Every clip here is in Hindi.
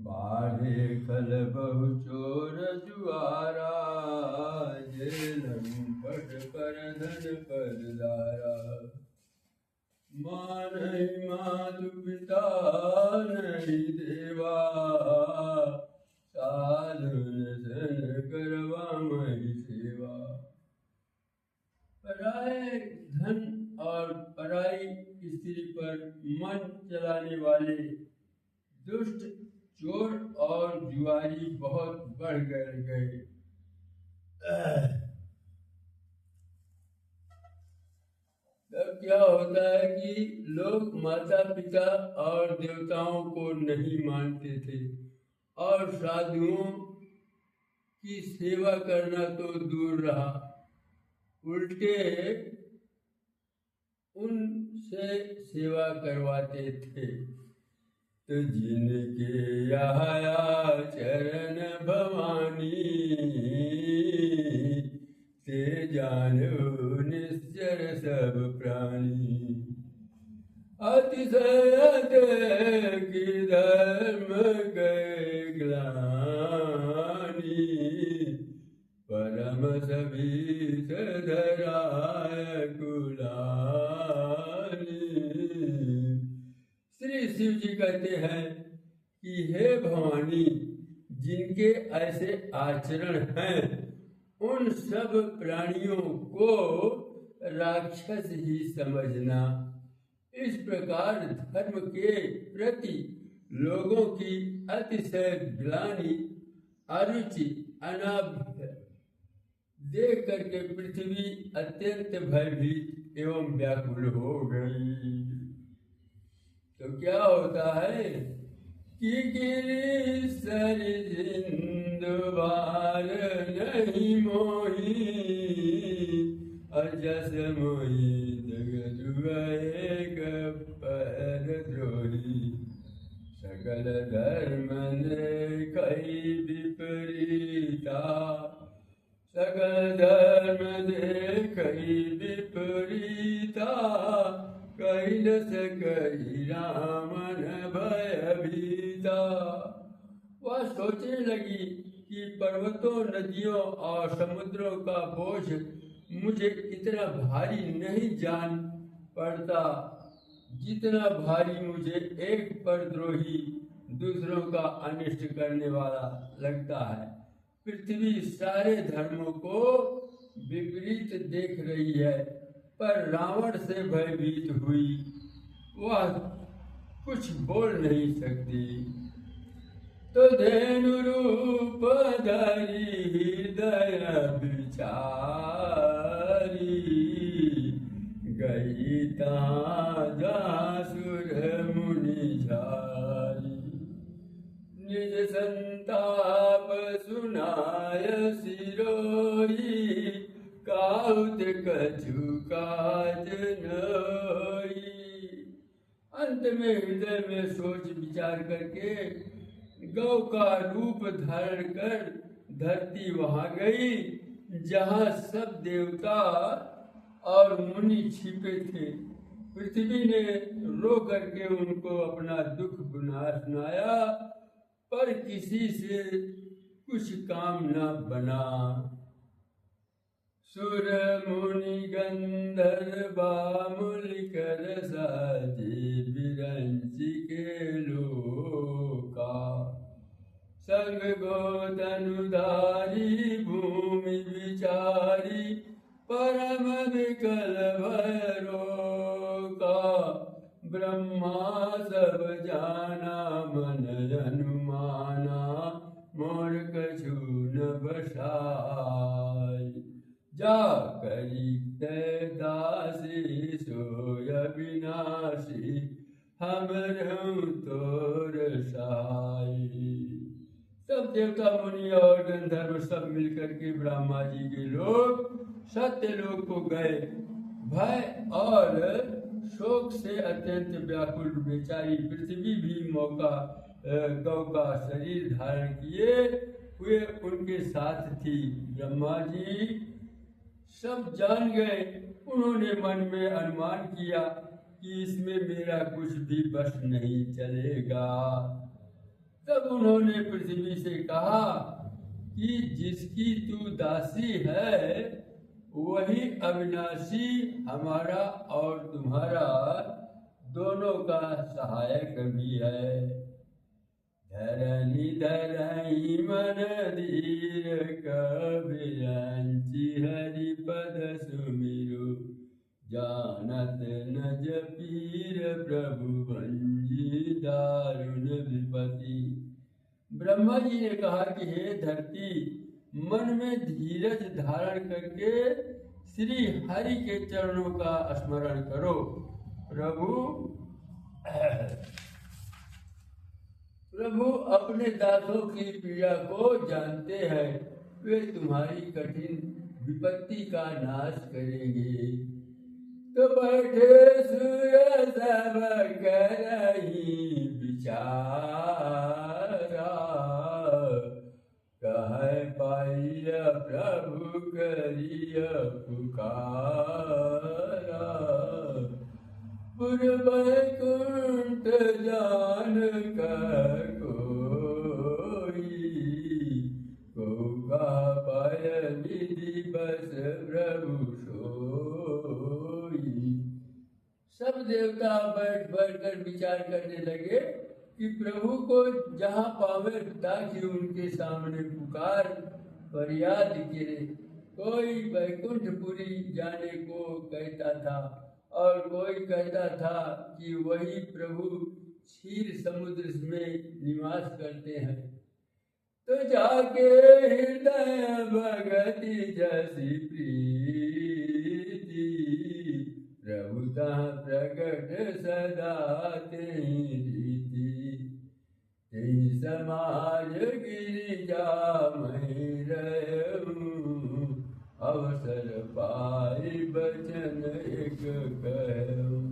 बाढ़े खल बहु चोर जुआरा, जेलम पट पर धन परदारा। मानहि मातु पिता नहीं देवा, साधुन सन करवा मही सेवा। पराये धन और पराई स्त्री पर मन चलाने वाले दुष्ट चोर और जुआरी बहुत बढ़ गए। तब क्या होता है कि लोग माता पिता और देवताओं को नहीं मानते थे और साधुओं की सेवा करना तो दूर रहा, उल्टे उनसे सेवा करवाते थे। तो जिनके आया चरण भवानी, ते जानो निश्चर सब प्राणी। अतिशय की धर्म गए ग्लानि, परम सभी धराय कुलानि। श्री शिव जी कहते हैं कि हे भवानी, जिनके ऐसे आचरण हैं उन सब प्राणियों को राक्षस ही समझना। इस प्रकार धर्म के प्रति लोगों की अतिशय ग्लानि, अरुचि, अनाभ्य देख करके पृथ्वी अत्यंत भयभीत एवं व्याकुल हो गई। तो क्या होता है कि गिरि सर सिंधु बार नहीं मोही, अजस मोही जगत एक पैर द्रोही। सकल धर्म ने कई विपरीता, सकल धर्म ने कई विपरीता। कही न सकई रामन भयभीता। वह सोचने लगी कि पर्वतों, नदियों और समुद्रों का बोझ मुझे इतना भारी नहीं जान पड़ता जितना भारी मुझे एक परद्रोही दूसरों का अनिष्ट करने वाला लगता है। पृथ्वी सारे धर्मों को विपरीत देख रही है, पर रावण से भयभीत हुई। वह कुछ बोल नहीं सकती। तो धेनु रूप धरी हृदय विचारी, गई तहाँ जासुर मुनि झारी। निज संताप सुनाय सिरोही, काहुत कछु काज नोई। अंत में हृदय में सोच विचार करके गौ का रूप धारण कर धरती वहां गई जहां सब देवता और मुनि छिपे थे। पृथ्वी ने रो करके उनको अपना दुख सुनाया, पर किसी से कुछ काम न बना। सुर मुनि गंधर्वा मुलिकर साजे, विरंची के लोका। संग गोतनुधारी भूमि विचारी, परम विकल भैरोका। ब्रह्मा सब जाना मन अनुमाना, मोर कछु न बसाई। जा करी दासी सोय विनाशी, हम तोर साई। सब देवता मुनि और गंधर्व सब मिलकर के ब्रह्मा जी के लोग सत्यलोक को गए। भय और शोक से अत्यंत व्याकुल बेचारी पृथ्वी भी गौ का शरीर धारण किए हुए उनके साथ थी। ब्रह्मा जी सब जान गए। उन्होंने मन में अनुमान किया कि इसमें मेरा कुछ भी बस नहीं चलेगा। तब उन्होंने पृथ्वी से कहा कि जिसकी तू दासी है वही अविनाशी हमारा और तुम्हारा दोनों का सहायक भी है। धरणी धरई मन धीर कबिरंची हरिपद सुमिरु जानत न जपीर प्रभु भंजी दारुण विपति। ब्रह्मा जी ने कहा कि हे धरती, मन में धीरज धारण करके श्री हरि के चरणों का स्मरण करो। प्रभु अपने दासों की पीड़ा को जानते हैं, वे तुम्हारी कठिन विपत्ति का नाश करेंगे। तो बैठे सूर्य सब करही विचारा कह पाइय प्रभु करिय पुकारा। पुरवैकुंठ जान कर कोई को का पाय विधि बस प्रभु सोई। सब देवता बैठ कर विचार करने लगे कि प्रभु को जहाँ पावे ताकि उनके सामने पुकार फरियाद करे। कोई वैकुंठपुरी जाने को कहता था और कोई कहता था कि वही प्रभु क्षीर समुद्र में निवास करते हैं। तो जाके हृदय भगति जैसी प्रीति प्रभुता प्रकट सदा तेरी रीति। तेरी समाज गिरिजा मैं रहूं अवसर पाई बचन एक कहूं।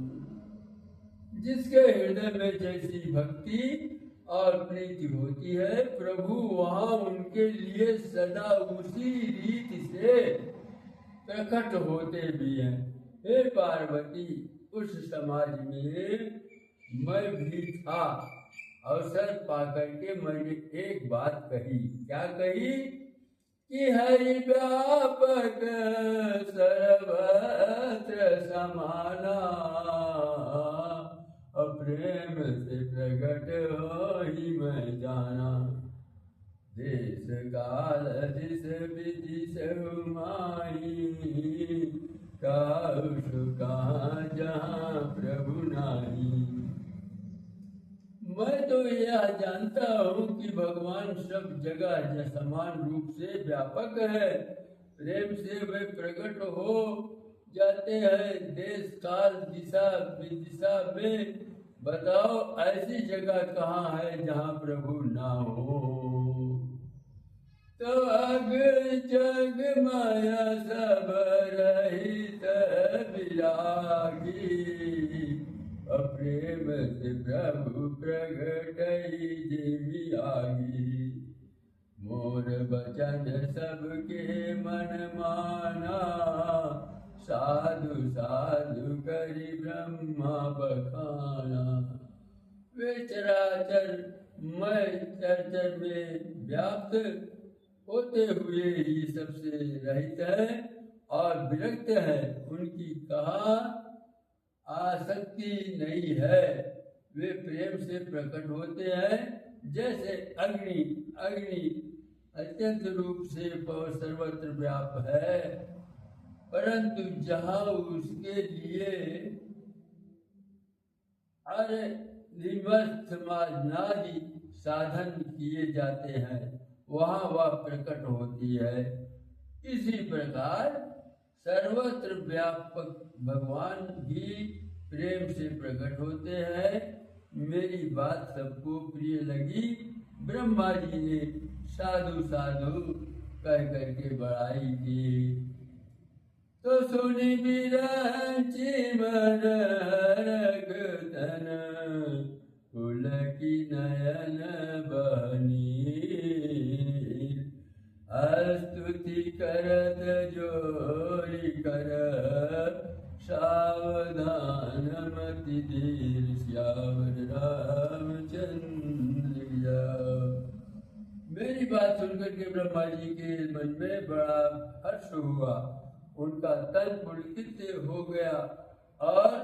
जिसके हृदय में जैसी भक्ति और प्रीति होती है प्रभु वहाँ उनके लिए सदा उसी रीति से प्रकट होते भी हैं। हे पार्वती, उस समाज में मैं भी था। अवसर पाकर के मैंने एक बात कही। क्या कही? कि हरि व्यापक सर्वत्र समाना प्रेम से प्रकट हो ही मैं जाना। देश काल दिस विधि से माही कहाँ जहाँ प्रभु नाही। मैं तो यह जानता हूँ कि भगवान सब जगह समान रूप से व्यापक है। प्रेम से वे प्रकट हो जाते हैं देश काल दिशा विदिशा में। बताओ ऐसी जगह कहाँ है जहाँ प्रभु ना हो। तो अग जग माया सब रहित विरागी प्रेम से प्रभु प्रगट जिमि आगी। मोर बचन सबके मन माना साधु साधु करी ब्रह्मा बखाना। वे चराचर मैं चरचर में व्याप्त होते हुए ही सबसे रहित है और विरक्त है। उनकी कहाँ आसक्ति नहीं है। वे प्रेम से प्रकट होते हैं जैसे अग्नि। अग्नि अत्यंत रूप से सर्वत्र व्याप्त है, परंतु जहाँ उसके लिए निमर्थमादि साधन किए जाते हैं वहाँ वह प्रकट होती है। इसी प्रकार सर्वत्र व्यापक भगवान भी प्रेम से प्रकट होते हैं। मेरी बात सबको प्रिय लगी। ब्रह्मा जी ने साधु साधु कह करके बड़ाई की। तो सुनी बिरंची मन रगतन पुलकी नयन बनी। स्तुति करत जोरी कर सावधान मति धीर श्यावर रामचंद्र। बात सुनकर के ब्रह्मा जी के मन में बड़ा हर्ष हुआ, उनका तन पुलकित हो गया और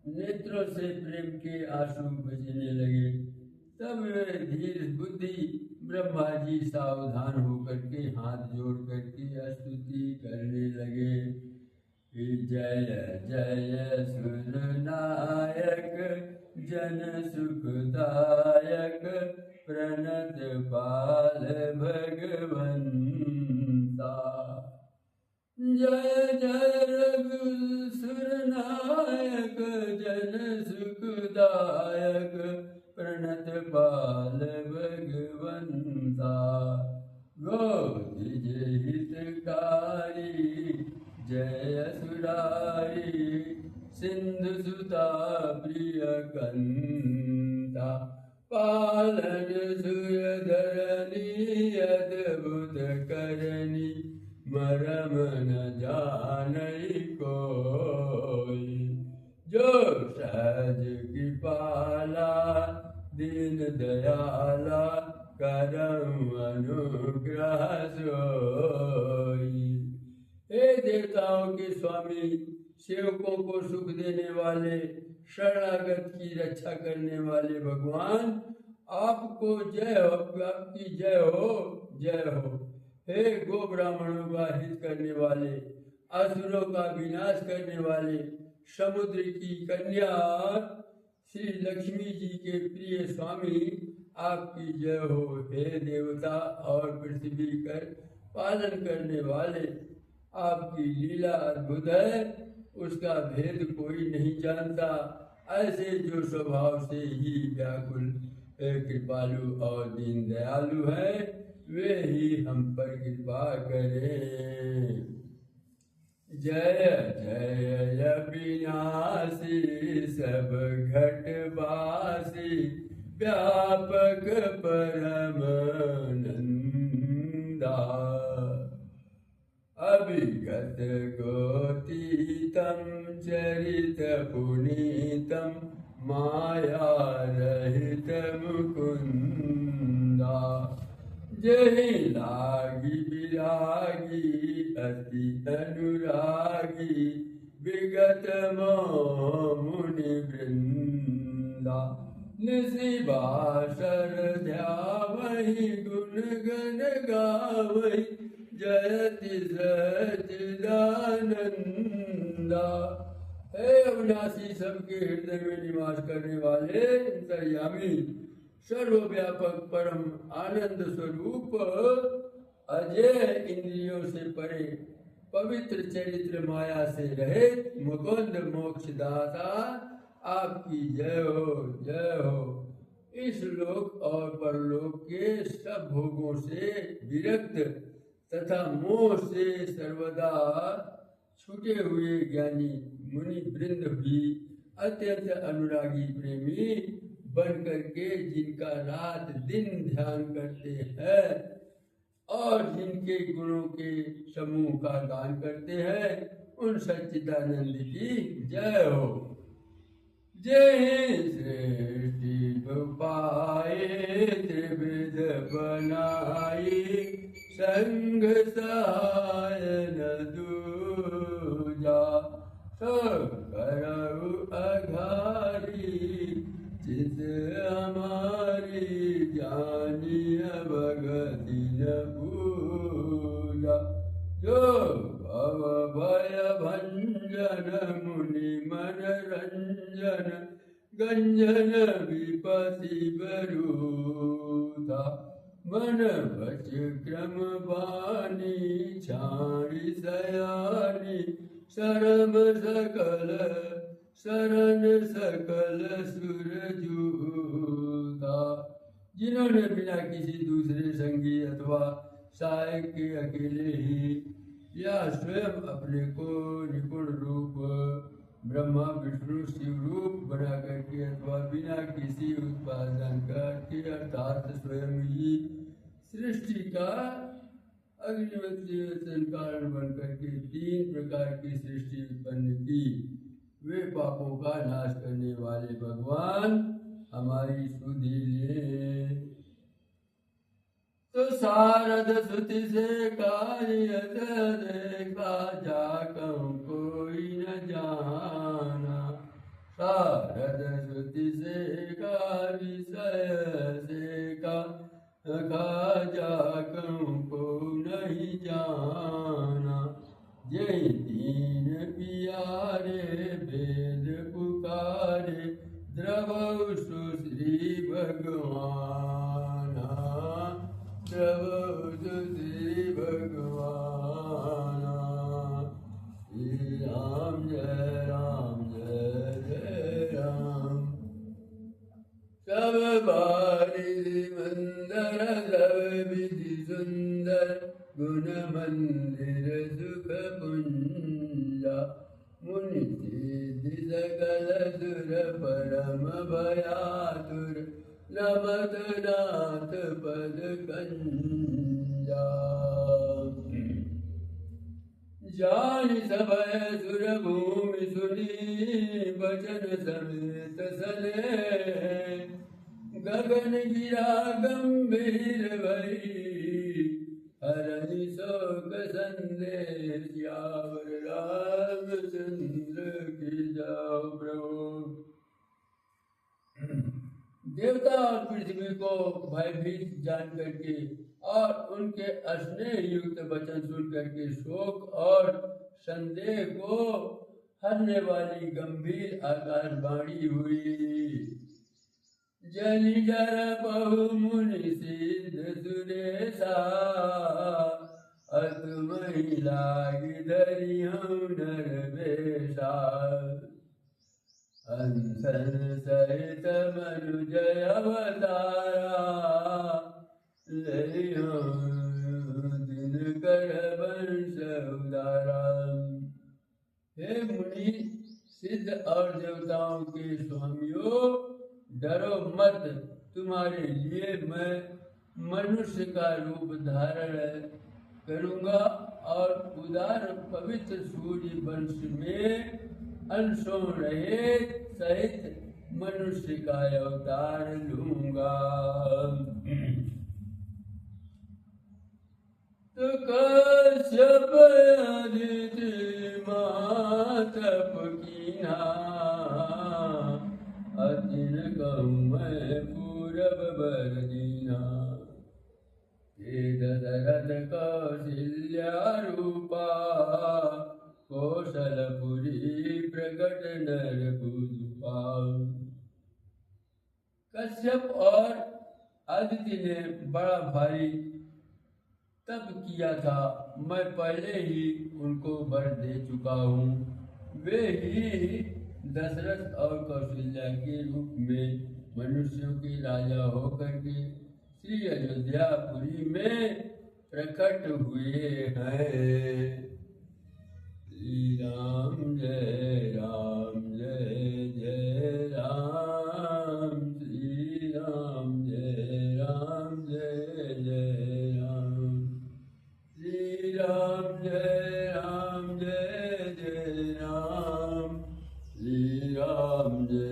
नेत्रों से प्रेम के आंसू बहने लगे। तब वे धीर बुद्धि ब्रह्मा जी सावधान होकर के हाथ जोड़ करके स्तुति करने लगे। जय जय सुर नायक जन सुखदायक प्रणत पाल भगवंता। जय जय रघुसुर नायक जन सुखदायक प्रणत पाल भगवंता। गोविंद हितकारी जय सुरारी सिंधु सुता प्रिय कंता। पालन सुरधरणी अद्भुत करणी मरम न जानई कोई। जो सहज कृपाला दीन दयाला करम अनुग्रह सोई। हे देवताओं के स्वामी, सेवकों को सुख देने वाले, शरणागत की रक्षा करने वाले भगवान, आपको जय हो, आपकी जय हो, जय हो। हे गो ब्राह्मणों का हित करने वाले, असुरों का विनाश करने वाले, समुद्र की कन्या श्री लक्ष्मी जी के प्रिय स्वामी, आपकी जय हो। हे देवता और पृथ्वी कर पालन करने वाले, आपकी लीला अद्भुत है, उसका भेद कोई नहीं जानता। ऐसे जो स्वभाव से ही व्याकुल, कृपालु और दीन दयालु है, वे ही हम पर कृपा करें। जय जय अविनाशी सब घटवासी व्यापक परम नंदा। अभिगत गोतीतम चरित पुनीतम माया रहित मुकुंदा। जहि लागी विरागी अति अनुरागी विगत मुनि वृंदा। निशिबासर ध्यावहि गुण गण गावहि जयति सच्चिदानंदा। हे अविनाशी सबके हृदय में निवास करने वाले अंतर्यामी, सर्वव्यापक परम आनंद स्वरूप, अजय इंद्रियों से परे, पवित्र चरित्र माया से रहित मुकुंद मोक्षदाता, आपकी जय हो, जय हो। इस लोक और परलोक के सब भोगों से विरक्त तथा मोह से सर्वदा छूटे हुए ज्ञानी मुनि वृंद भी अत्यंत अनुरागी प्रेमी बन करके जिनका रात दिन ध्यान करते हैं और जिनके गुणों के समूह का गान करते हैं, उन सच्चिदानंद की जय हो। जय सृष्टि पाए त्रिविध बनाई संग सहाय न दूजा। करऊ अघारी चित हमारी जानिय भगति न पूजा। जो भव भय भंजन मुनि मन रंजन गंजन विपति बरूथा। मन बच क्रम बानी छाणी सयानी शरम सकल शरण सकल सुरजूता। जिन्होंने बिना किसी दूसरे संगी अथवा सहायक के अकेले ही या स्वयं अपने को निपुण रूप ब्रह्मा विष्णु शिव रूप बना करके अथवा बिना किसी उत्पादन करके अर्थात स्वयं ही सृष्टि का अग्निवत कारण बन करके 3 प्रकार की सृष्टि उत्पन्न की, वे पापों का नाश करने वाले भगवान हमारी सुधि ले। तो सारद सुति से कार्यत देखा जाकं कोई न जाना। सारद सुति से का विषय से का जाकं को नहीं जाना। जय दीन पियारे वेद पुकारे द्रवौ सुश्री भगवान। द्रवौ सुश्री भगवान। श्री राम जय राम जय जय राम। सब बारी मंदर सब विधि सुंदर गुण मंदिर सुख पुंजा। मुनि सिद्धि सकल सुर परम भयातुर नमत नाथ पद कंजा। जानि सभय सुर भूमि सुनी बचन समेत सले। गगन गिरा गंभीर भई हरनि शोक संदेश। सियावर रामचंद्र की जाओ प्रभु। देवता और पृथ्वी को भयभीत जान करके और उनके स्नेह युक्त वचन सुन करके शोक और संदेह को हरने वाली गंभीर आकाशवाणी हुई। जनि जर बहु मुनि सिद्ध सुरेशा। अतुमहि लागी धरि हम नर वेशा। हंसन सहित मनुजय अवतारा। लइयो दिनकर वंश उदारा। हे मुनि सिद्ध और देवताओं के स्वामियों, डरो मत। तुम्हारे लिए मैं मनुष्य का रूप धारण करूंगा और उदार पवित्र सूर्य वंश में अंशों रहित सहित मनुष्य का अवतार लूंगा। तो कश्यप अदिति मातप कीना। अतिन कहूँ मैं पूरब बर दीना। हे दशरथ कौशल्या रूपा। कौशलपुरी प्रकट नर भूपा। कश्यप और अदिति ने बड़ा भारी तप किया था। मैं पहले ही उनको वर दे चुका हूँ। वे ही दशरथ और कौशल्या के रूप में मनुष्यों के राजा होकर के श्री अयोध्यापुरी में प्रकट हुए हैं। श्री राम जय जय राम। श्री राम जय जय राम। श्री राम जय जय राम। श्री राम जय जय राम। श्री राम जय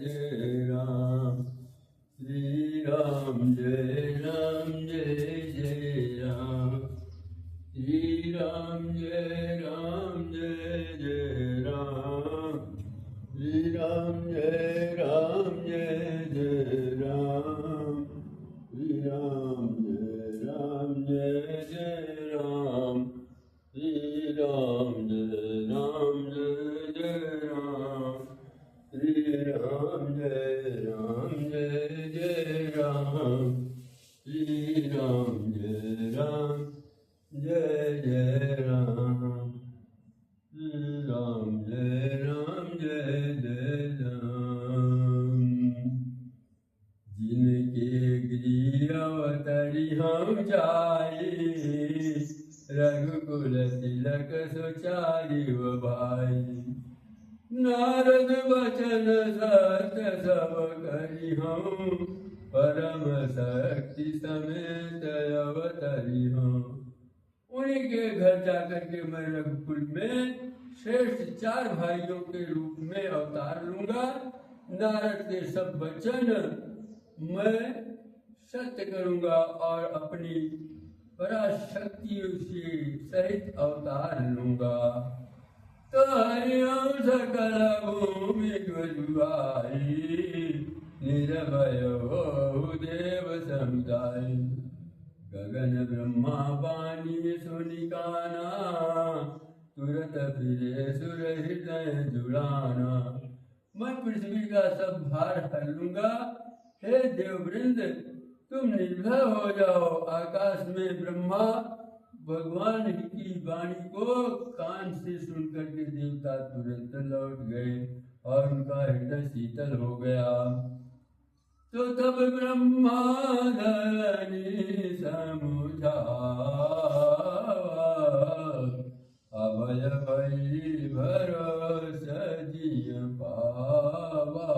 जय राम। श्री राम जय जय राम। श्री राम जय जय राम। श्री राम जय जय राम। श्री राम जय जय राम। श्री राम जय जय राम। श्री राम जय जय राम। श्री राम जय जय राम। जिनके गृह अवतरी हम जाई। रघुकुल तिलक सुचारी वो भाई। नारद वचन सत्य सब करी हम। परम शक्ति समेत अवतरी हम। उन्हीं के घर जाकर के मैं रघुकुल में श्रेष्ठ 4 भाइयों के रूप में अवतार लूंगा। नारद के सब वचन मैं सत्य करूंगा और अपनी पराशक्ति से सहित अवतार लूंगा। तो हरिओं सकल भूमि जुआई, निर्भय हो देव समुदाय। गगन ब्रह्मा पानी सुनिकाना, तुरत फिरे सुर हृदय जुड़ाना। मैं पृथ्वी का सब भार हर लूंगा। हे देववृंद, तुम निर्भय हो जाओ। आकाश में ब्रह्मा भगवान की वाणी को कान से सुनकर के देवता तुरंत लौट गए और उनका हृदय शीतल हो गया। तो तब ब्रह्मा धरणी समुझावा, अभय भई भरोसा जिय पावा।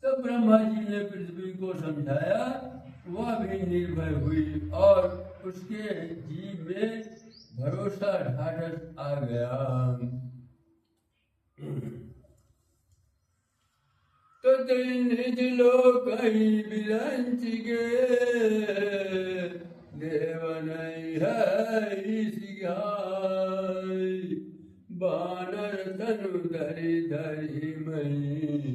तब ब्रह्मा जी ने पृथ्वी को समझाया, वह भी निर्भय हुई और उसके जीव में भरोसा ढाढ़स आ गया। तो निज लोक विरंच गे, देव नहीं है सिहाय। बानर तनु धरि धरि मई,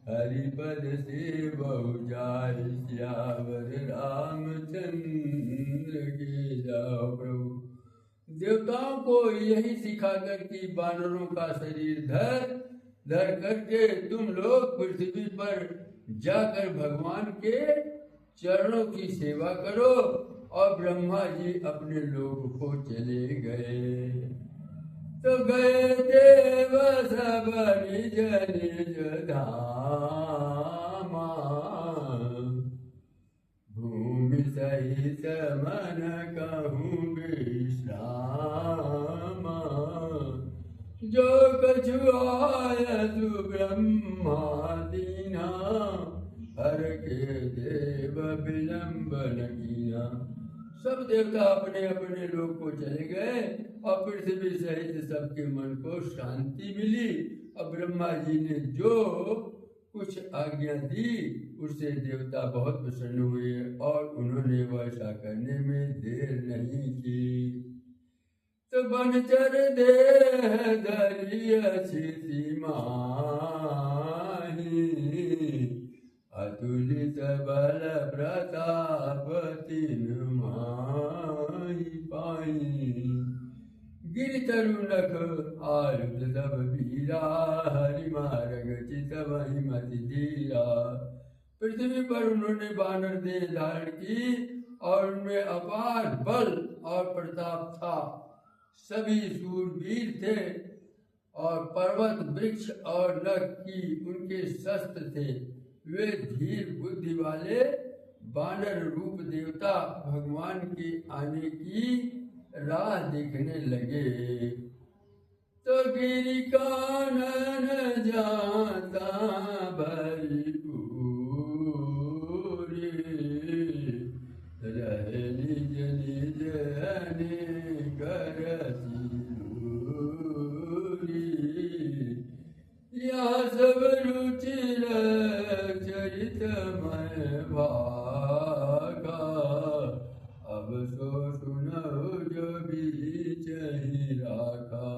हरिपद से बहु जाय। श्यावर रामचंद्र के जाओ प्रभु। देवताओं को यही सिखाकर कि बानरों का शरीर धर करके तुम लोग पृथ्वी पर जाकर भगवान के चरणों की सेवा करो। और ब्रह्मा जी अपने लोक को चले गए। तो गए देव सब निज निज धामा, भूमि सहित मन कहूँ विश्रामा। जो कछु आयतु ब्रह्मा दीना, हर के देव विलंबन कीना। सब देवता अपने अपने लोक को चले गए और पृथ्वी सहित सबके मन को शांति मिली। और ब्रह्मा जी ने जो कुछ आज्ञा दी उससे देवता बहुत प्रसन्न हुए और उन्होंने वैसा करने में देर नहीं की। तो बनचर देह धरि क्षिति माही, अतुलित बल प्रताप तिनु माहि पाई। गिरि तरु नख आयुध सब वीरा, हरि मार्ग चित वही मति धीरा। पृथ्वी पर उन्होंने वानर देह धारण की और उनमें अपार बल और प्रताप था। सभी शूरवीर थे और पर्वत वृक्ष और नख की उनके शस्त्र थे। वे धीर बुद्धि वाले वानर रूप देवता भगवान के आने की राह देखने लगे। तो गिरि कानन जाता भरी पूरी, रहे निज निज अनेक रति दूरी। यहाँ सब रुचिर चरितमय भागा, अब सो सुनौ जो बीच ही राखा।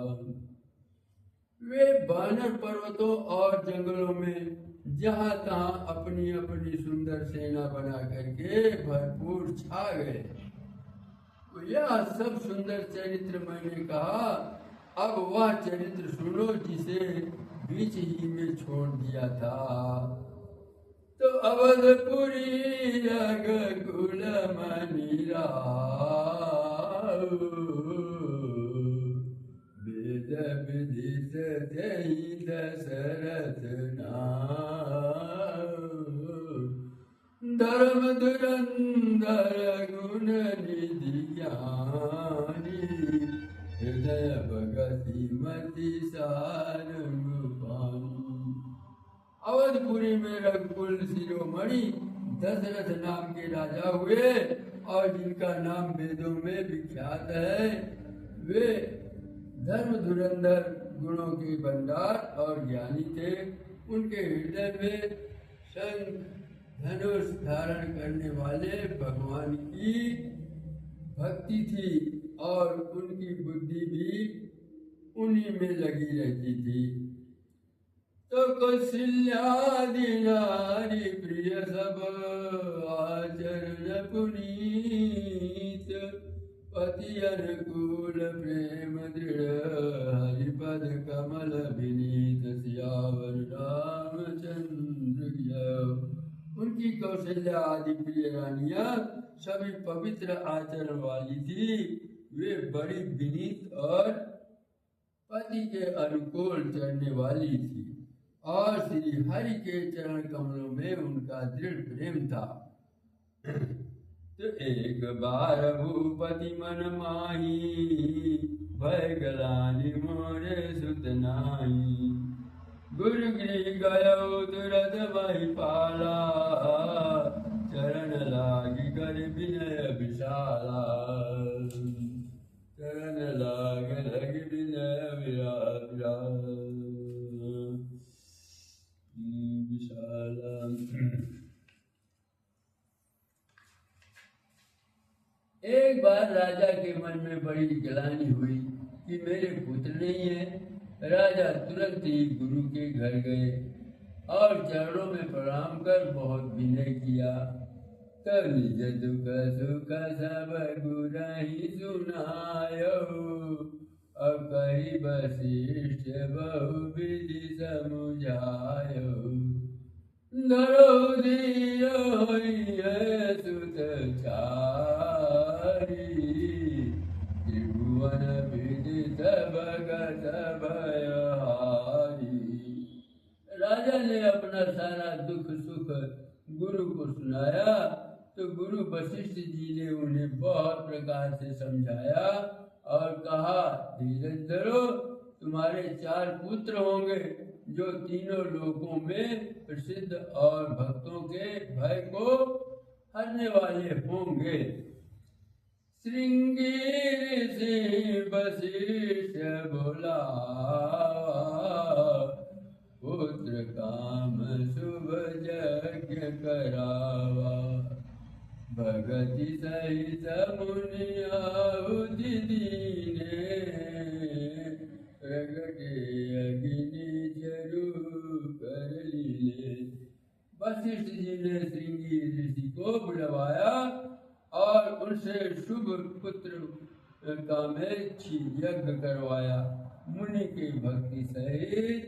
वे वानर पर्वतों और जंगलों में जहाँ तहाँ अपनी अपनी सुंदर सेना बना करके भरपूर छा गए। यह सब सुंदर चरित्र मैंने कहा, अब वह चरित्र सुनो जिसे बीच ही में छोड़ दिया था। तो अवधपुरी रघुकुल मनि राउ, वेद विदित देहि दशरथ नाउ। धर्म धुरंधर गुण निधि ज्ञानी, हृदय भगति मति सारंग पानी। अवधपुरी में रघुकुल शिरोमणि दशरथ नाम के राजा हुए और जिनका नाम वेदों में विख्यात है। वे धर्म धुरंधर गुणों के भंडार और ज्ञानी थे। उनके हृदय में शंख धनुष धारण करने वाले भगवान की भक्ति थी और उनकी बुद्धि भी उन्हीं में लगी रहती थी। तो कौशल्यादि नारी प्रिय सब आचरण पुनीत, पति अनुकूल प्रेम दृढ़ हरिपद कमल विनीत, सियावर रामचंद्र जय। उनकी कौशल्या आदि प्रिय रानियां सभी पवित्र आचरण वाली थी। वे बड़ी विनीत और पति के अनुकूल चलने वाली थी और श्री हरि के चरण कमलों में उनका दृढ़ प्रेम था। तो एक बार भूपति मन माही, भय गलानी मोरे सुत नाही, गुरु गृह गयो तुरत महिपाला, चरण लागी कर विनय विशाला, चरण लाग लग विनय विशाला। एक बार राजा के मन में बड़ी गिलानी हुई कि मेरे पुत्र नहीं है। राजा तुरंत ही गुरु के घर गए और चरणों में प्रणाम कर बहुत विनय किया। तब निज दुख सुख सब गुरहि सुनायो, और कही वशिष्ठ बहु विधि समुझायो, धरो दियो सुत चारी, त्रिभुवन विदित भगत भयहारी। राजा ने अपना सारा दुख सुख गुरु को सुनाया तो गुरु वशिष्ठ जी ने उन्हें बहुत प्रकार से समझाया और कहा, धीरज धरो, तुम्हारे 4 पुत्र होंगे जो तीनों लोकों में प्रसिद्ध और भक्तों के भय को हरने वाले होंगे। श्रृंगी ऋषि वशिष्ठ बोला, पुत्र काम शुभ यज्ञ करावा, भगति सहित मुनि आहुति दीने, प्रगटे अग्नि जरूर कर लीले। वशिष्ठ जी ने श्रृंगी ऋषि को बुलवाया और उनसे शुभ पुत्र कामेच्छी यज्ञ करवाया। मुनि की भक्ति सहित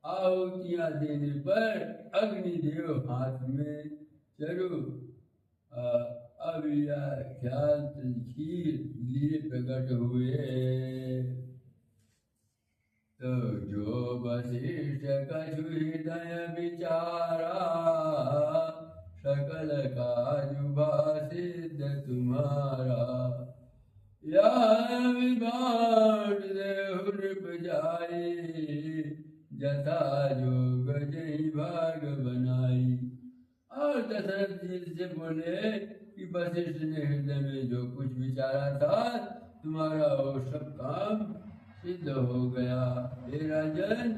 आहुतियां देने पर अग्निदेव हाथ में चरु अव्याख्यात खीर लिए प्रकट हुए। तो जो वशिष्ठ कछु हृदय विचारा, सकल काजु सिद्ध तुम्हारा, यह विभाट देव नृप जाई, जथा जोग जही भाग बनाई। और दशरथ जी से बोले कि वशिष्ठ ने हृदय में जो कुछ विचारा था, तुम्हारा वो सब काम सिद्ध हो गया। हे राजन,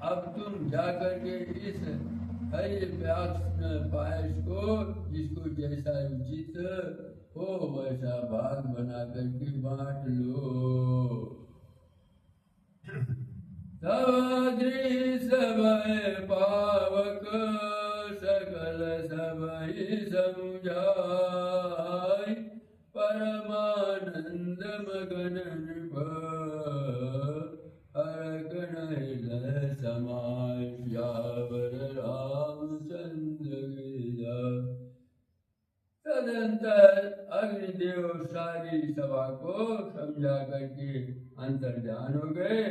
अब तुम जाकर के इस हरि पायस को जिसको जैसा उचित हो वैसा भाग बना करके बांट लो। सब समय पावक सकल समय समुझाय, परमानंद मगन हरकन हृदय समाय, श्यावर रामचंद्र गिरधर। तदंतर अग्निदेव सारी सभा को समझा करके अंतर्ध्यान हो गए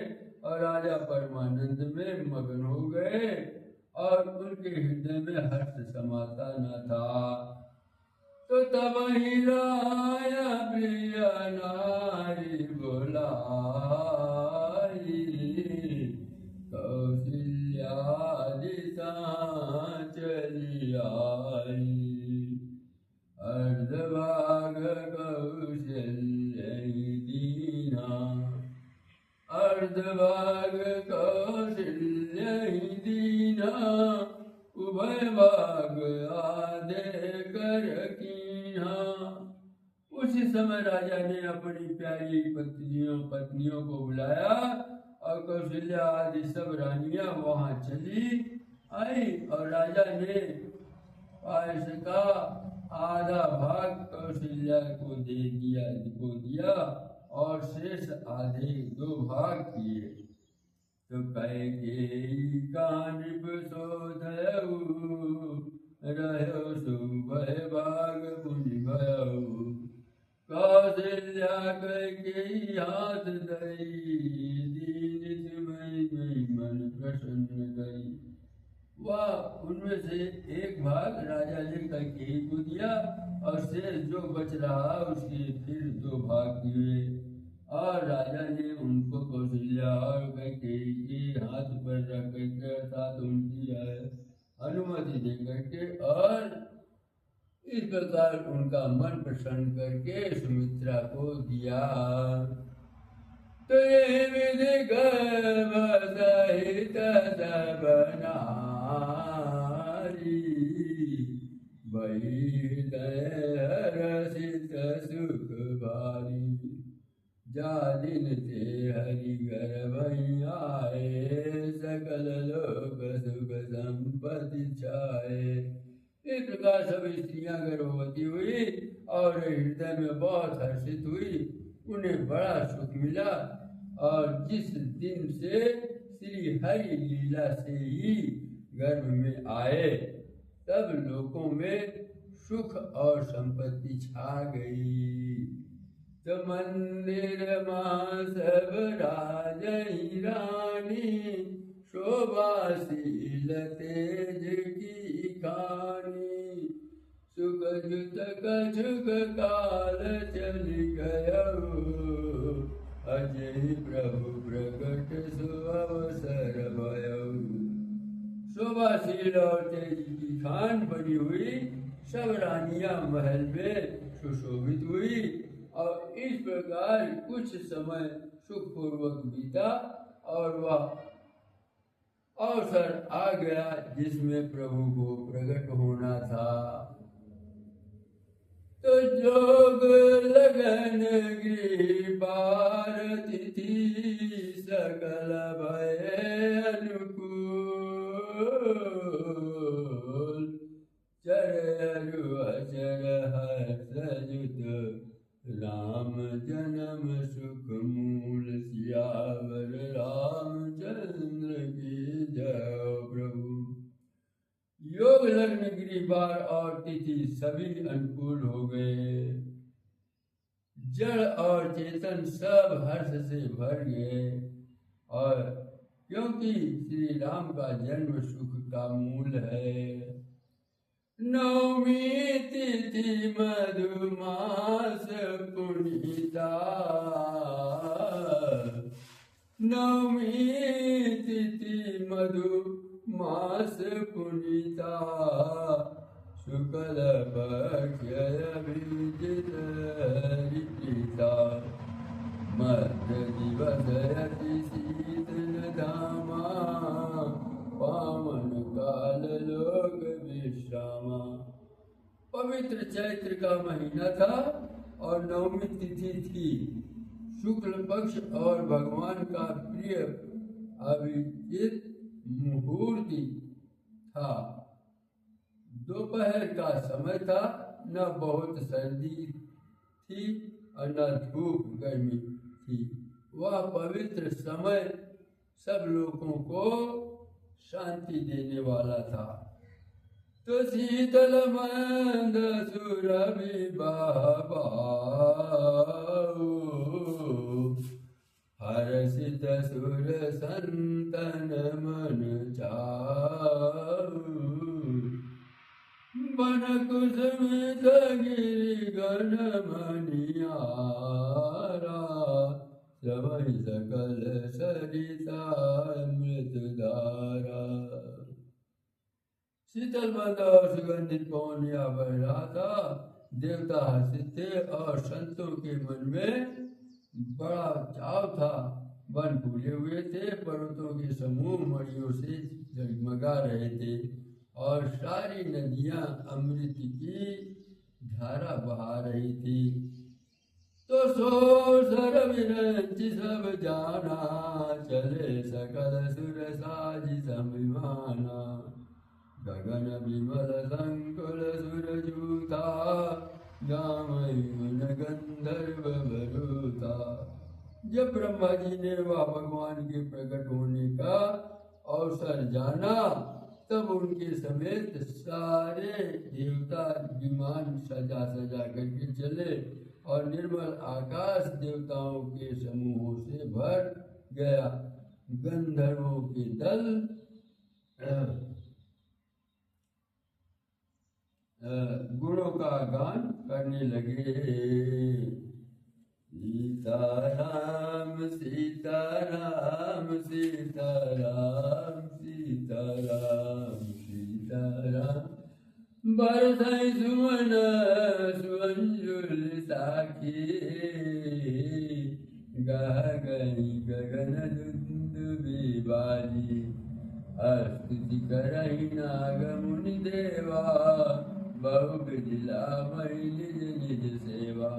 और राजा परमानंद में मगन हो गए और उनके हृदय में हर्ष समाता न था। तो तब ही राया प्रिय नारी बोलाई, कौशल्या दिशा चली आई, अर्धभाग कौशल्य दीना, अर्धभाग कौशल्य दीना, उभय भाग कीन्हा। उसी समय राजा ने अपनी प्यारी पत्नियों को बुलाया और कौशल्या आदि सब रानियां वहां चली आई और राजा ने पायस का आधा भाग कौशल्या को दिया और शेष आधे 2 भाग किए। तो कैकेयी का नृप सोधयउ रहो सुभय भाग पुनि भयउ। कौशल्या कैकेयी हाथ धरी दीन मई मन प्रसन्न करी। वह उनमें से एक भाग राजा ने कैकेयी को दिया और शेष जो बच रहा उसके फिर 2 भाग किए और राजा ने उनको कौशल्या और कैकेयी के हाथ पर रख करके अर्थात उनकी अनुमति दे करके और इस प्रकार उनका मन प्रसन्न करके सुमित्रा को दिया। तो ये विधि गर्भ सहित सब नारी बहिदय हर्षित सुख भारी। जा दिन ते हरि घर आए सकल लोक सुख संपत्ति छाए। इस प्रकार सब स्त्रियां गर्भवती हुई और हृदय में बहुत हर्षित हुई। उन्हें बड़ा सुख मिला और जिस दिन से श्री हरि लीला से ही गर्भ में आए सब लोगों में सुख और संपत्ति छा गई। तो मंदिर मां सब राजई रानी शोभाशील तेज की खानी। सुख जुत कछुक काल चली गयउ अजय प्रभु प्रकट सुअवसर भयउ। शोभाशील और तेज की खान बनी हुई सब रानियां महल में सुशोभित हुई और इस प्रकार कुछ समय सुखपूर्वक बीता और वह अवसर आ गया जिसमें प्रभु को प्रकट होना था। तो जोग लगन गृहपार तिथि सकल भय अनुकूल। चरयरु अचर हर्ष जुत राम जन्म सुख मूल। सियावर रामचंद्र की जय प्रभु। योग लग्न गिरिवार और तिथि सभी अनुकूल हो गए। जड़ और चेतन सब हर्ष से भर गए और क्योंकि श्री राम का जन्म सुख का मूल है। नवमी तिथि मधुमास पुनीता। नवमी तिथि मधुमास पुनीता। शुक्ल पक्ष अभिजित ऋता। मध्य दिवस अति शीतल धामा। पावन काल लोक विश्रामा। पवित्र चैत्र का महीना था और नवमी तिथि थी। शुक्ल पक्ष और भगवान का प्रिय अभिजित मुहूर्त था। दोपहर का समय था। न बहुत सर्दी थी और न धूप गर्मी थी। वह पवित्र समय सब लोगों को शांति देने वाला था। तो शीतल मंद सुरभि बाबा हर्षित सुर संतन मन चाऊ। बन कुसुमित गिरि गण मनियारा। समय सकल सरिता मृतधारा। शीतल मंद और सुगंधित पवन या बह रहा था। देवता हर्षित थे और संतों के मन में बड़ा चाव था। वन फूले हुए थे। पर्वतों के समूह मणियों से जगमगा रहे थे और सारी नदियां अमृत की धारा बहा रही थी। तो सो सर विरंच सब जाना, चले सकल सुर साजी समिमाना। गगन विमल संकुल सुर जूथा, गावई गुण गंधर्व बरूथा। जब ब्रह्मा जी ने वह भगवान के प्रकट होने का अवसर जाना, तब उनके समेत सारे देवता विमान सजा सजा करके चले और निर्मल आकाश देवताओं के समूहों से भर गया। गंधर्वों के दल गुणों का गान करने लगे। सीताराम सीताराम सीताराम सीताराम सीताराम, बरसाई सुमन सुअंजुल साखी। गह गई गगन दुंदुबी बाजी, स्तुति करहि नाग मुनि देवा। बहु विधिला मई निज निज सेवा।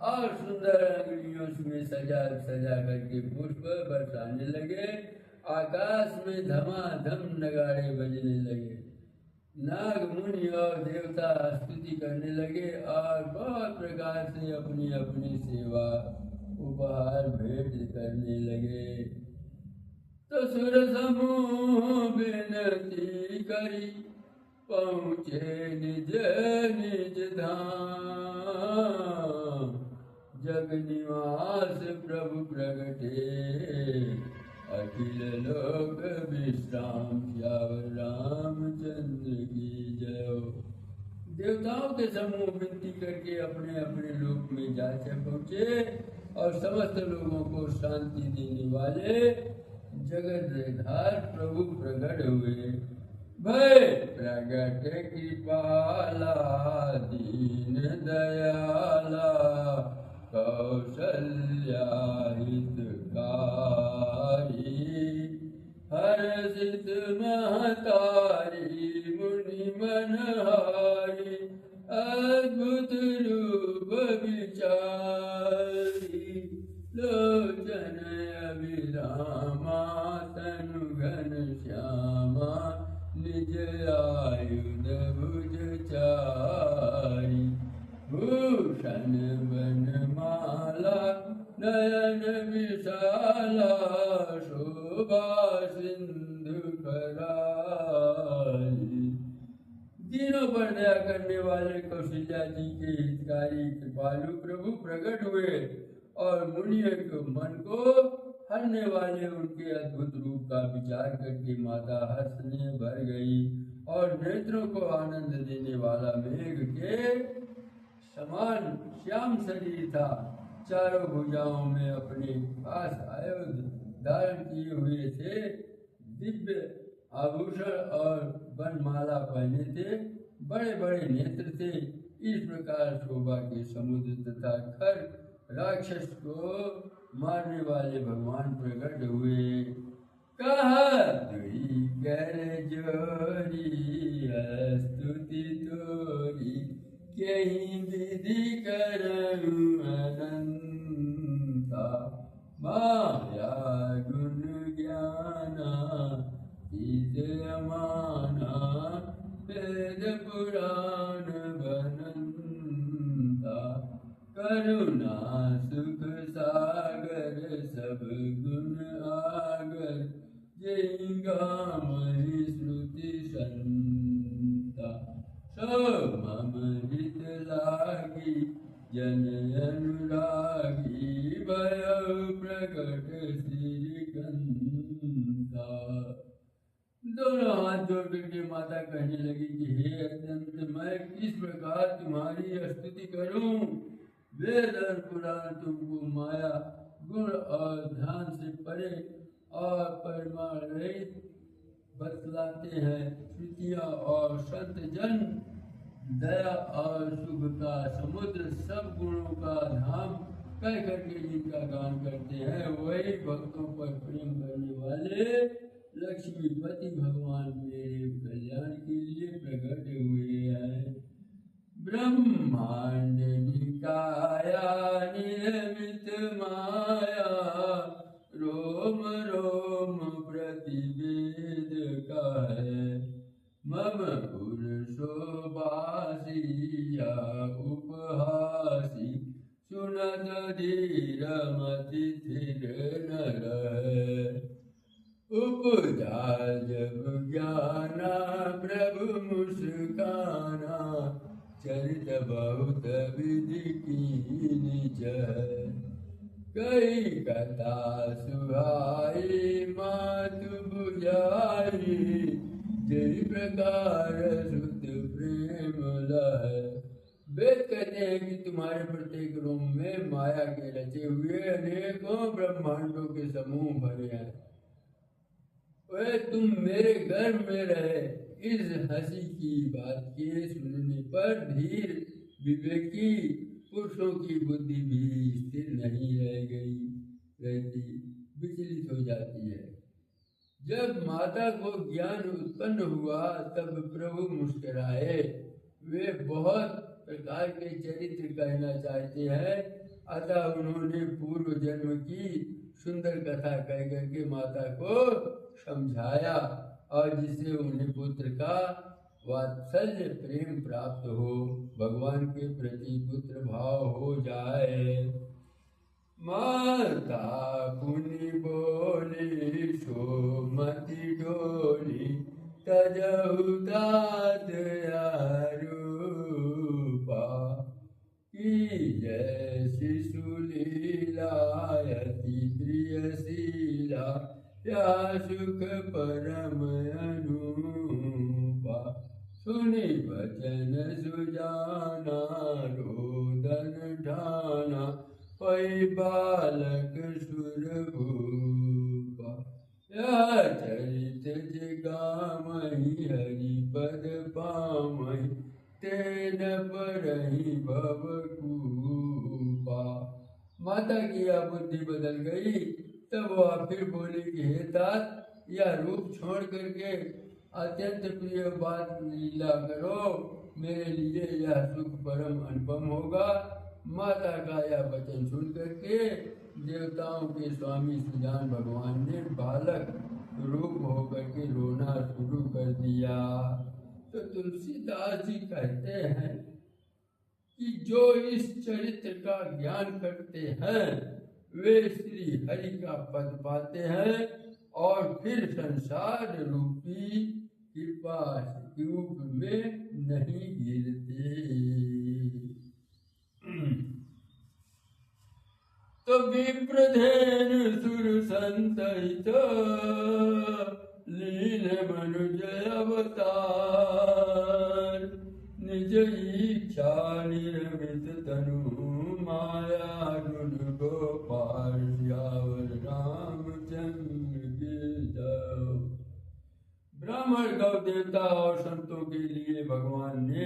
और सुंदर अंगड़ियों में सजा सजा करके पुष्प बरसाने लगे। आकाश में धमाधम नगाड़े बजने लगे। नाग मुनि और देवता स्तुति करने लगे और बहुत प्रकार से अपनी अपनी सेवा उपहार भेंट करने लगे। तो सुर समूह विनती करी, पहुँचे निज निज धाम। जग निवास प्रभु प्रगटे, अखिल लोक विश्राम। श्यावर रामचंद्र की जय हो। देवताओं के समूह विनती करके अपने अपने लोक में जाके पहुँचे और समस्त लोगों को शांति देने वाले जगतधार प्रभु प्रकट हुए। भय प्रगट कृपाला दीन दयाला, कौशल्या हितकारी। हर्षित महतारी मुनि मनहारी, अद्भुत रूप विचारी। लोचन अभिरामा तनु घन श्यामा, निज आयुध भुज चारी। भूषण बनमाला नयन विशाला, शोभा सिंधु करारी। तीनों पर दया करने वाले कौशल्या जी के हितकारी कृपालु प्रभु प्रकट हुए और मुनियों के मन को हरने वाले उनके अद्भुत रूप का विचार करके माता हर्ष ने भर गई और नेत्रों को आनंद देने वाला मेघ के समान श्याम शरीर था। चारों भुजाओं में अपने पास आयुध धारण किए हुए थे, दिव्य आभूषण और वनमाला पहने थे, बड़े बड़े नेत्र थे। इस प्रकार शोभा के समुद्र तथा खर राक्षस को मारने वाले भगवान प्रकट हुए। कहा तुई कर जोरी, स्तुति तोरी, कहीं विधि करऊं अनंता। माया गुण ज्ञाना ईद अमाना, वेद पुराण बनंता। करुणा सुख सागर सब गुण आगर, जय गामहि श्रुति संता। सो मम हित लागी जन अनुरागी, भयो प्रकट श्रीकांता। दोनों हाथ जोड़ करके माता कहने लगी कि हे अत्यंत, मैं किस प्रकार तुम्हारी स्तुति करूं। वेद और पुराण तुमको माया गुण और ध्यान से परे और परिमाण रहित बतलाते हैं। श्रुतियाँ और संत जन दया और सुख का समुद्र, सब गुणों का धाम कह करके जिनका गान करते हैं, वही भक्तों पर प्रेम करने वाले लक्ष्मीपति भगवान मेरे कल्याण के लिए प्रकट हुए हैं। ब्रह्मांड निकाया निर्मित माया, रोम रोम प्रतिवेद का है। मम पुरुषोबासिया उपहासी, सुनत धीर मति स्थिर न रहे। उपजा जब ज्ञाना प्रभु मुस्काना, चरित बहुत विधि की निज है। कई कथा सुहाई मातु बुझाई, जय प्रकार सुत प्रेम लहै। वेद कहते हैं कि तुम्हारे प्रत्येक रोम में माया के रचे हुए अनेकों ब्रह्मांडों के समूह भरे हैं। वे तुम मेरे गर्भ में रहे। इस हंसी की बात के सुनने पर धीर विवेकी पुरुषों की बुद्धि भी स्थिर नहीं रहती, विचलित हो जाती है। जब माता को ज्ञान उत्पन्न हुआ तब प्रभु मुस्कुराए। वे बहुत प्रकार के चरित्र कहना चाहते हैं, अतः उन्होंने पूर्व जन्म की सुंदर कथा कह करके माता को समझाया, और जिससे उन्हें पुत्र का वात्सल्य प्रेम प्राप्त हो, भगवान के प्रति पुत्र भाव हो जाए। माता पुनि बोली सोमति डोली, तजहु तात रूपा। की जय शिशु लीला अति प्रियशीला, या सुख परम अनुपा। सुनि वचन सुजाना रोदन ठाना, पै बालक सुरभूपा। यह चरित जिगामहि हरि पद पामहि, तेन परहि भवकूपा। माता की यह बुद्धि बदल गई। तब वह फिर बोली कि हे तात, यह रूप छोड़ करके अत्यंत प्रिय बात लीला करो, मेरे लिए यह सुख परम अनुपम होगा। माता का यह वचन सुन करके देवताओं के स्वामी सुजान भगवान ने बालक रूप होकर के रोना शुरू कर दिया। तो तुलसीदास जी कहते हैं कि जो इस चरित्र का ज्ञान करते हैं वे श्री हरि का पद पाते हैं और फिर संसार रूपी कृपा ट्यूब में नहीं गिरते। तो विप्रधेनु सुर संतहित, लीन मनुज अवतार। निज इच्छा निर्मित तनु, माया गुण गोपाल। सियावर रामचंद्र की जय। ब्राह्मण गौ देवता और संतों के लिए भगवान ने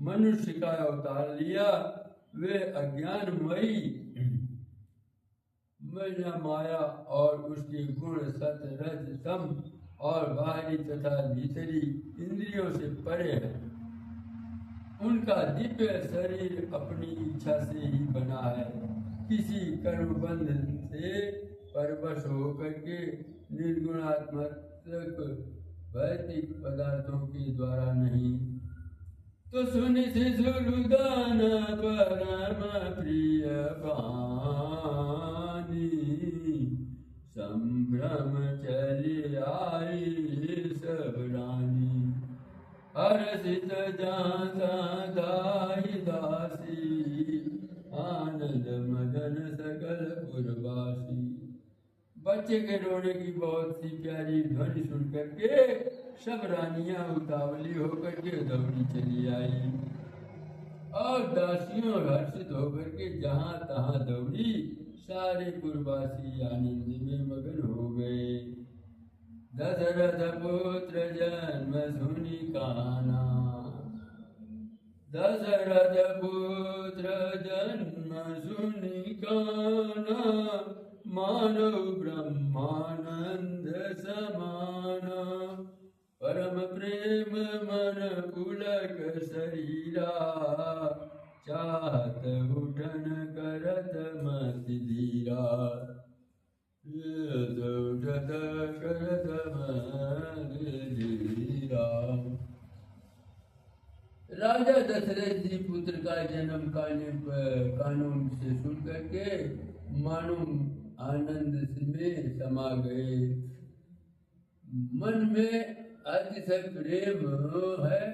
मनुष्य का अवतार लिया। वे अज्ञानमयी माया और उसके गुण सत रज तम और बाहरी तथा भीतरी इंद्रियों से परे है। उनका दिव्य शरीर अपनी इच्छा से ही बना है, किसी कर्म बंध से परवश होकर के निर्गुणात्मक भौतिक पदार्थों के द्वारा नहीं। तो सुनि शिशुरुदान परम प्रिय बानी, संभ्रम चली आई सब रानी। हर्षित जाता दाई दासी, आनंद मदन सकल पुरवासी। बच्चे के रोने की बहुत सी प्यारी ध्वनि सुन करके सब रानियां उतावली होकर के दौड़ी चली आई और दासियों हर्षित होकर के जहां तहां दौड़ी। सारे पुरवासी आनंद में मगन हो गए। दशरथ पुत्र जन्म सुनि काना, दशरथ पुत्र जन्म सुनि काना। मानव ब्रह्मानंद समाना, परम प्रेम प्रेम मन पुलक शरीरा, चाहत उठन करत मति धीरा। उठत करत मति धीरा। राजा दशरथ जी पुत्र का जन्म कानून से सुन करके मानो आनंद में समा गए। मन में अतिशय प्रेम है,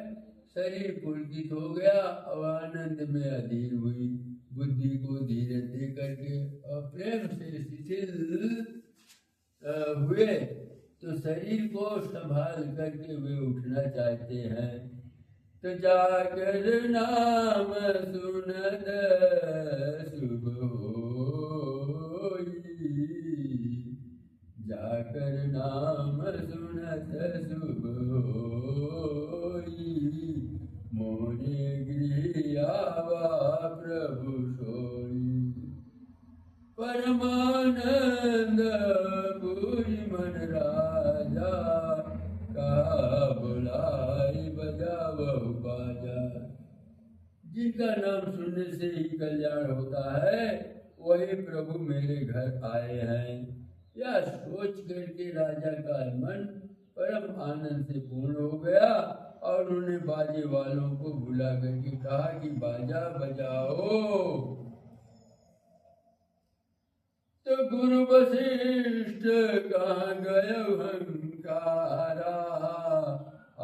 शरीर पुलकित हो गया और आनंद में अधीर हुई। बुद्धि को धीरे दे करके और प्रेम से शिथिल हुए तो शरीर को संभाल करके वे उठना चाहते हैं। तो जाकर नाम सुनत शुभ होई, जाकर नाम सुनत शुभ होई, मोरे गृह आवा प्रभु सोई। परमानंद पूरी मन राजा, कहा बुलाई बजावहु बाजा। जिनका नाम सुनने से ही कल्याण होता है वही प्रभु मेरे घर आए हैं। यह सोच करके राजा का मन परम आनंद से पूर्ण हो गया और उन्होंने बाजे वालों को बुला करके कहा कि बाजा बजाओ। तो गुरु वशिष्ठ कहाँ गए हंकारा,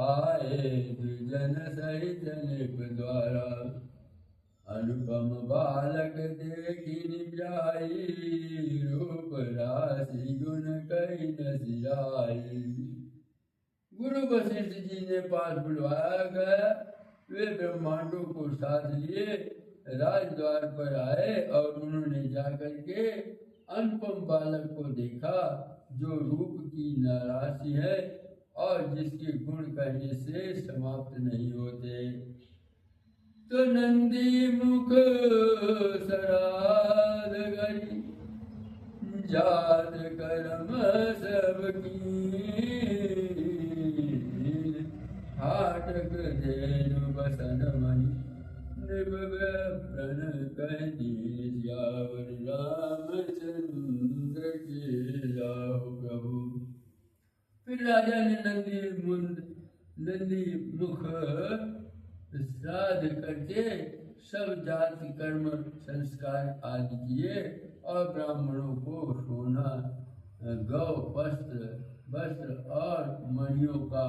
आए दुजन सहित नृप द्वारा। अनुपम बालक देखी निजाई, रूप राशि गुण कही न सियाई। गुरु वशिष्ठ जी ने पास बुलवाया गया। वे ब्रह्मांडों को साथ लिए राजद्वार पर आए और उन्होंने जाकर के अनुपम बालक को देखा जो रूप की नाराशि है और जिसके गुण कहने से समाप्त नहीं होते। तो नंदी मुख सराद गई, जात कर्म सबकी, हाटक धेनु बसन मणि, प्रण कह दीजियावर रामचंद्र के जाओ प्रभु। फिर राजा ने नंदी मुख श्राद्ध करके सब जाति कर्म संस्कार आदि किए और ब्राह्मणों को सोना, गौ, वस्त्र और मणियों का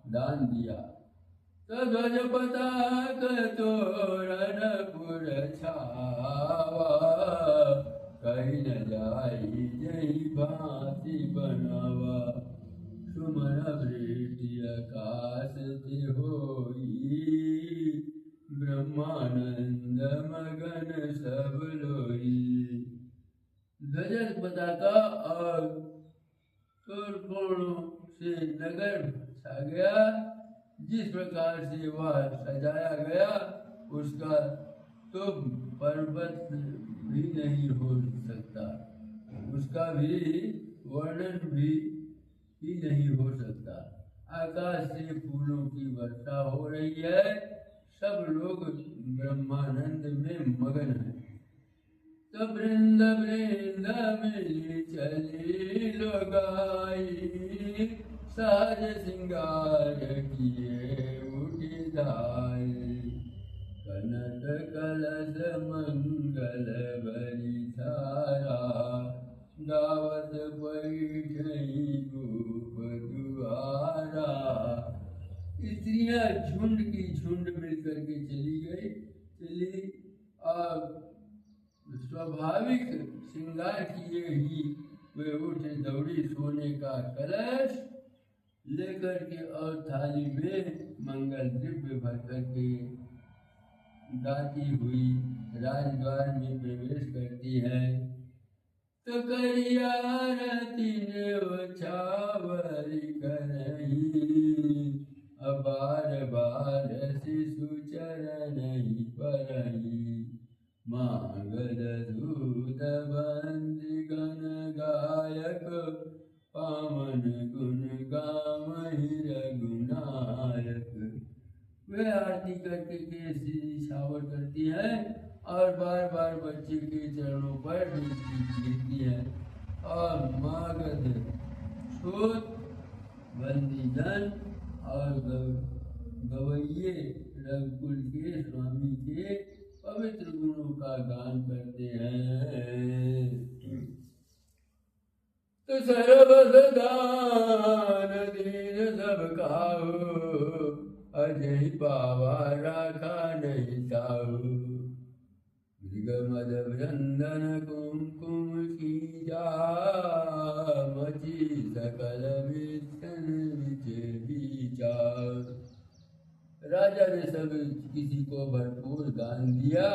दान दिया। तो ध्वज पताक तोरण पुर छावा, कहीं न जाई जही भांति बनावा। सुमन वृष्टि आकाश से होई, ब्रह्मानंद मगन सब लोई। ध्वज पताका और तोरणों से नगर छा गया। जिस प्रकार से वह सजाया गया उसका तो पर्वत भी नहीं हो सकता, उसका भी वर्णन भी नहीं हो सकता। आकाश से फूलों की वर्षा हो रही है, सब लोग ब्रह्मानंद में मगन हैं। तो वृंद वृंद मिली चली लोगाई, साज सिंगार किए उठी धाई। कनक कलश मंगल भरी थारा, गावत बैठई गोप दुआरा। स्त्रियां झुंड की झुंड मिलकर के चली और स्वाभाविक श्रृंगार किए ही वे उठे दौड़ी सोने का कलश लेकर के और थाली में मंगल द्रव्य भर करके गाती हुई राजद्वार में प्रवेश करती है। तो करियारती छावरी करही, अबार बार शिशु चरण ही परही। मांगल दूत बंदी गण गायक, पावन गुण गामहि रघुनायक। आरती करके केस शावर करती हैं और बार बार बच्चे के चरणों पर गिरती हैं और मागध शोध बंदीजन और गवैये रघुकुल के स्वामी के पवित्र गुणों का गान करते हैं। तो सर्वसदान दीन सब काहू, अजय पावा राखा नहीं ताहू। मृगमद वृंदन कुमकुम कीजा, मची सकल विघ्न विचार। राजा ने सब किसी को भरपूर दान दिया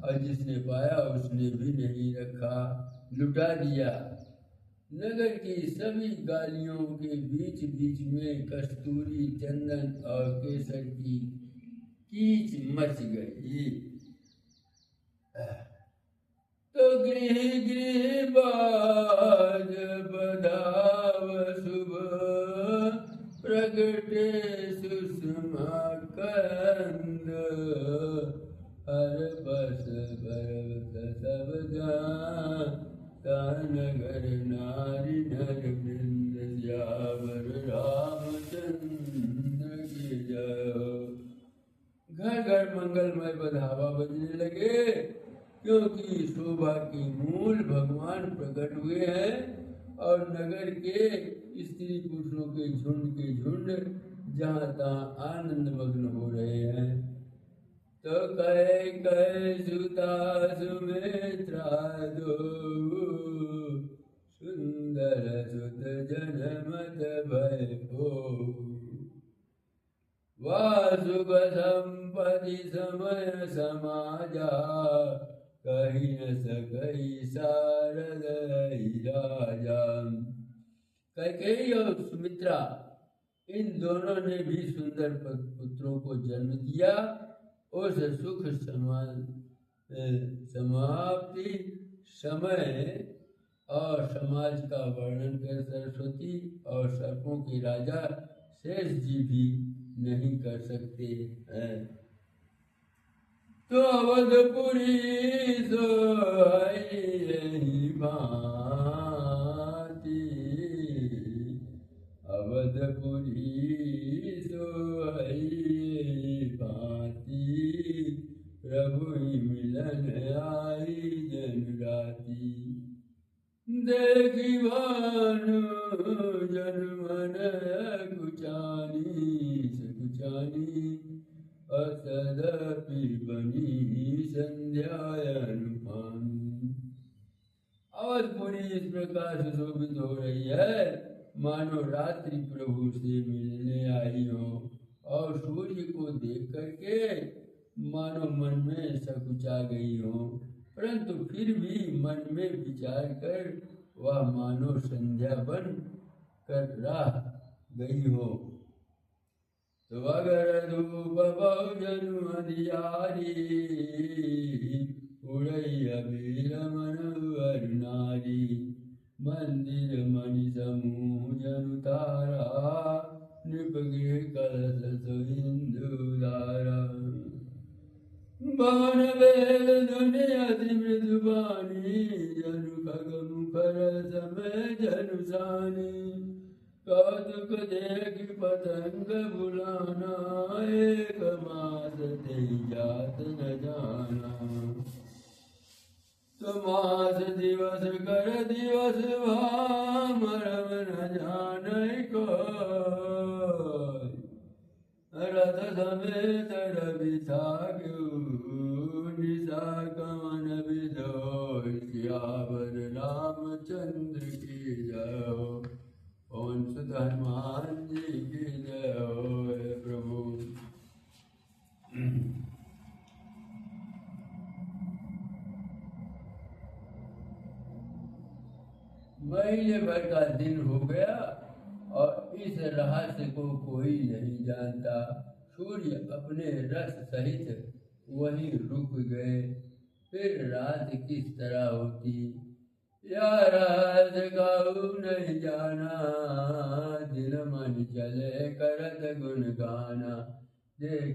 और जिसने पाया उसने भी नहीं रखा, लुटा दिया। नगर की सभी गालियों के बीच बीच में कस्तूरी, चंदन और केसर की कीच मच गई। तो गृह गृह बाज बधाव शुभ, प्रगटे सुषमा कंद। हर बस बरस सब जान, नगर नारी नर वृंद। श्यावर रामचंद्र की जय। घर घर मंगलमय बधावा बजने लगे, क्योंकि शोभा के मूल भगवान प्रकट हुए हैं और नगर के स्त्री पुरुषों के झुंड जहाँ तहाँ आनंद मग्न हो रहे हैं। तो कहे कहे सुता सुमित्रा दो, सुंदर सुत जनमत भय हो। वासुक संपत्ति समय समाजा, कही न सकई शारद राजा। कैकेयी और सुमित्रा इन दोनों ने भी सुंदर पुत्रों को जन्म दिया। उस सुख समाप्ति समय और समाज का वर्णन कर सरस्वती और सर्पों के राजा शेष जी भी नहीं कर सकते हैं। तो अवधपुरी सोई भांति, अवधपुरी सोई भांति। प्रभु मिलन आई जन राती, देखी भानु जन मन कुचानी सकुचानी। असदपि बनी संध्या अनुपानी। अवधपुरी इस प्रकार सुशोभित हो रही है मानो रात्रि प्रभु से मिलने आई हो, और सूर्य को देख करके मानो मन में सकुचा गई हो, परंतु फिर भी मन में विचार कर वह मानो संध्या बन कर राह गई हो। तो अगर धूप बहुजनु अधियारी, उड़ई अबीर मन नारी। मंदिर मणि समूह जनु तारा, निपगे कलश सिंधुधारा। भवन वेद ध्वनि अति मृदुबानी, जनु खग मुखर समय जनु सानी। कौतुक देख पतंग बुलाना, एक मास तेई जात न जाना। तो मास दिवस कर दिवस भामरम न जाने को। रथ समेत रवि थाक्यू, निशा कमन विधो। सियावर रामचंद्र की जय। पवन सुत हनुमान जी की जय हो। प्रभु महीने भर का दिन हो गया और इस रहस्य को कोई नहीं जानता। सूर्य अपने रस सहित वहीं रुक गए। फिर रात किस तरह होती या रहस्य काहू नहीं जाना। दिन मन चले करत गुण गाना, देख